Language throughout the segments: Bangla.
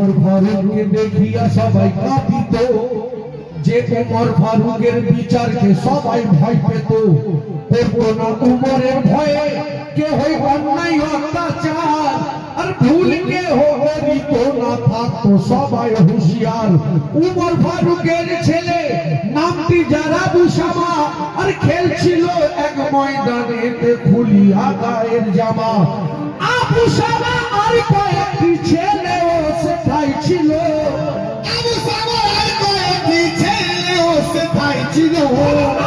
उमर फारूक के देखिया सबाई काঁপিত যে उमर फारूकेर বিচার के সবাই ভয় পেত করতো না उमरेर ভয়ে কে হই অন্যায় অত্যাচার আর ভুল কে করিত না থাকতো সবাই হুঁশিয়ার उमर फारूकेर ছেলে নামটি যারা বুসামা আর খেলছিল এক ময়দানেতে খুলিয়া গায়ের জামা আবু সামা আর কয়েকটি ছেলেও সেটাই ছিল আবু সামা আর কয়েকটি ছেলেও সেটাই ছিল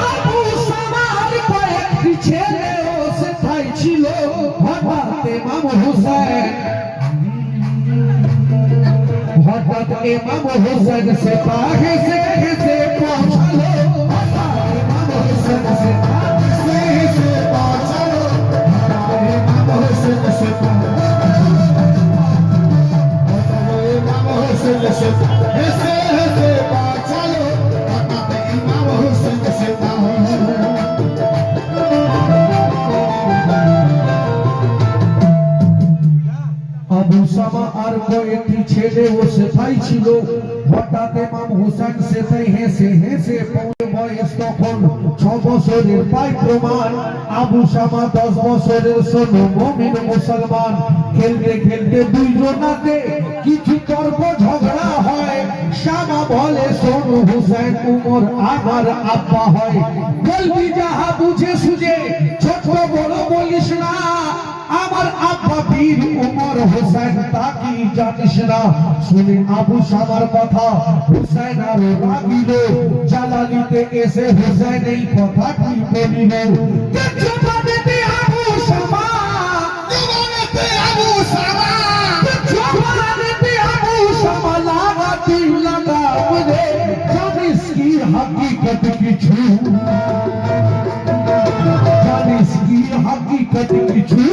আবু সামা আর কয়েকটি ছেলেও সেটাই ছিল হঠাৎ ইমাম হুসাইন সেপাহে সে পৌঁছালো ইমাম হুসাইন সেপাহে সে পৌঁছালো ইমাম হুসাইন আবু সামা আর কয়েকটি ছেলে ও সেটাই ছিল হঠাৎ ইমাম হুসাইন সেটাই হেসে হেসে বয়স তখন 6 বছরের পাই প্রমাণ আবু সামা 10 বছরের সোনো মুমিন মুসলমান খেলতে খেলতে দুইজনাতে কিছু তর্ক ঝগড়া হয় সামা বলে সোনু হুসাইন উমর আমার আব্বা হয় বলবি যাহা বুঝে সুঝে ছোট বড় বলিস না আমার আব্বা বীর উমর হুসাইন তাকি জানিস না শুনে আবু সামার কথা হুসাইন আর রাগিল জালালিতে এসে হুসাইন এই কথাটি বলিল জবানেতে আবু সামা জবানেতে আবু সামা জবানেতে আবু সামা লাগাতি লাগাম রে জানিস কি হकीकत কিছু জানিস কি हकीकत কিছু